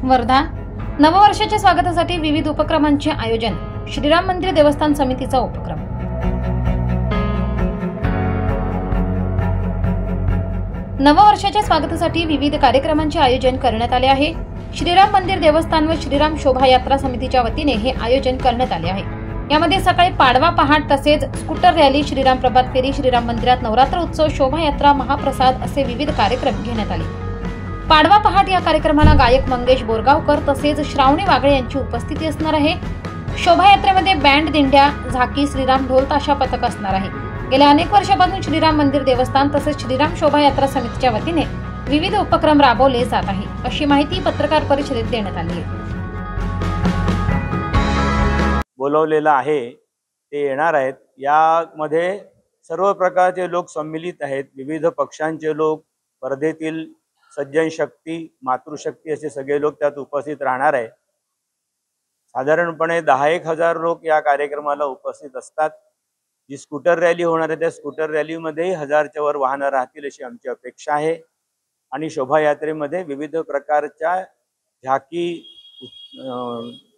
वर्धा नववर्षाच्या स्वागतासाठी विविध उपक्रमांचे आयोजन। श्रीराम मंदिर देवस्थान समितीचा उपक्रम। नववर्षाच्या स्वागतासाठी विविध कार्यक्रमांचे आयोजन करण्यात आले आहे। श्रीराम मंदिर देवस्थान व श्रीराम शोभायात्रा समितीच्या वतीने हे आयोजन करण्यात आले आहे। यामध्ये सकाळी पाडवा पहाट तसेच स्कूटर रॅली, श्रीराम प्रभात फेरी, श्रीराम मंदिरात नवरात्र उत्सव, शोभायात्रा, महाप्रसाद असे विविध कार्यक्रम घेण्यात आले। पाडवा पहाट या कार्यक्रमाला गायक मंगेश बोरगावकर तसेच श्रावणी वागळे यांची उपस्थिती असणार आहे। शोभायात्रेमध्ये बँड, दिंड्या, झाकी, श्रीराम ढोल ताशा पथक असणार आहे। गेल्या अनेक वर्षांपासून श्रीराम मंदिर देवस्थान तसेच श्रीराम शोभायात्रा समितीच्या वतीने विविध उपक्रम राबवले जात आहे, अशी माहिती पत्रकार परिषदेत देण्यात आली आहे। बोलवलेला आहे ते येणार आहेत। यामध्ये सर्व प्रकारचे लोक सम्मिलित आहेत। विविध पक्षांचे लोक, स्पर्धेतील सज्जन शक्ती, मातृशक्ती असे सगळे लोक त्यात उपस्थित राहणार आहे। साधारणपणे 10-1 हजार लोक या कार्यक्रमाला उपस्थित असतात। जी स्कूटर रॅली होणार आहे त्या स्कूटर रॅलीमध्ये 1000च्या वर वाहनं राहतील अशी आमची अपेक्षा आहे। आणि शोभायात्रेमध्ये विविध प्रकारच्या झाकी,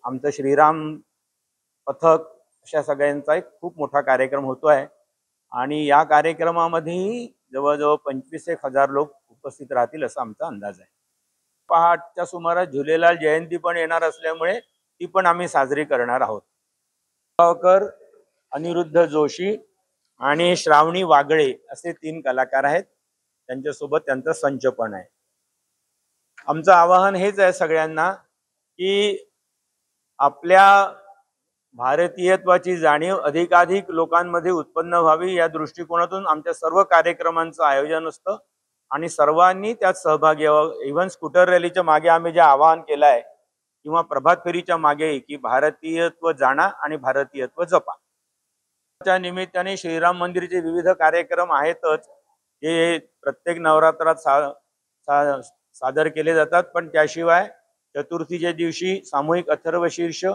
आमचं श्रीराम पथक अशा सगळ्यांचा एक खूप मोठा कार्यक्रम होतो आहे। आणि या कार्यक्रमामध्ये जवळजवळ 25-1 हजार लोक उपस्थित राहतील असा आमचा अंदाज आहे। पहाटच्या सुमारास झुलेलाल जयंती पण येणार असल्यामुळे ती पण आम्ही साजरी करणार आहोत। गावकर, अनिरुद्ध जोशी आणि श्रावणी वागळे असे 3 कलाकार आहेत। त्यांच्यासोबत त्यांचा संच पण आहे। आमचं आवाहन हेच आहे सगळ्यांना की आपल्या भारतीयत्वाची जाणीव अधिकाधिक लोकांमध्ये उत्पन्न व्हावी या दृष्टिकोनातून आमच्या सर्व कार्यक्रमांचं आयोजन असतं आणि सर्वांनी त्यात सहभागी व्हावं। इव्हन स्कूटर रॅलीच्या मागे आम्ही जे आवाहन केलं आहे किंवा प्रभात फेरीच्या मागे की भारतीयत्व जाणा आणि भारतीयत्व जपा। त्या निमित्ताने श्रीराम मंदिरचे विविध कार्यक्रम आहेतच, जे प्रत्येक नवरात्रात सादर केले जातात। पण त्याशिवाय चतुर्थीच्या दिवशी सामूहिक अथर्वशीर्ष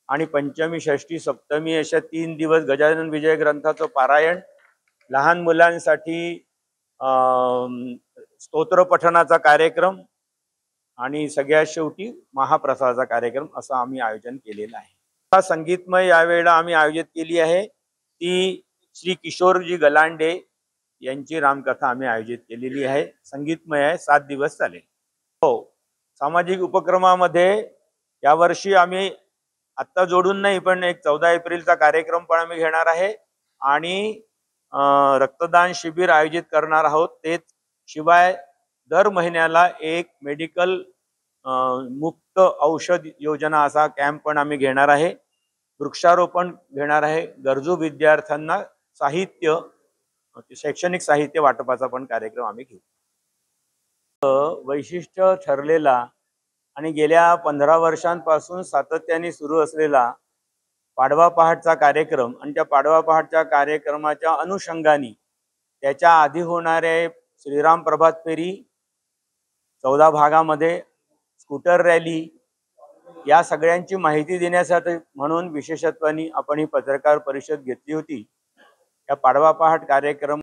आणि पंचमी, षष्ठी, सप्तमी अशा 3 दिवस गजानन विजय ग्रंथाचं पारायण, लहान मुलांसाठी स्तोत्र पठणाचा कार्यक्रम आणि सगळ्यात शेवटी महाप्रसादाचा कार्यक्रम असं आम्ही आयोजन केलेलं आहे। संगीतमय यावेळेला आम्ही आयोजित केली आहे ती श्री किशोरजी गलांडे यांची रामकथा आम्ही आयोजित केलेली आहे। संगीतमय आहे, 7 दिवस चालेल। हो, सामाजिक उपक्रमामध्ये यावर्षी आम्ही आत्ता जोडून नाही पण एक 14 एप्रिलचा कार्यक्रम पण आम्ही घेणार आहे आणि रक्तदान शिबिर आयोजित करणार आहोत। तेच शिवाय दर महिन्याला एक मेडिकल मुक्त औषध योजना असा कॅम्प पण आम्ही घेणार आहे। वृक्षारोपण घेणार आहे। गरजू विद्यार्थ्यांना साहित्य, शैक्षणिक साहित्य वाटपाचा पण कार्यक्रम आम्ही घेऊ। वैशिष्ट्य ठरलेला आणि गेल्या 15 वर्षांपासून सातत्याने सुरू असलेला पाडवा पहाटचा कार्यक्रम आणि त्या पाडवा पहाटच्या कार्यक्रमाच्या अनुषंगाने त्याच्या आधी होणारे श्रीराम प्रभात फेरी, 14 भागामध्ये स्कूटर रॅली, या सगळ्यांची माहिती देण्यासाठी म्हणून विशेषत्वाने आपण ही पत्रकार परिषद घेतली होती। या पाडवा पहाट कार्यक्रम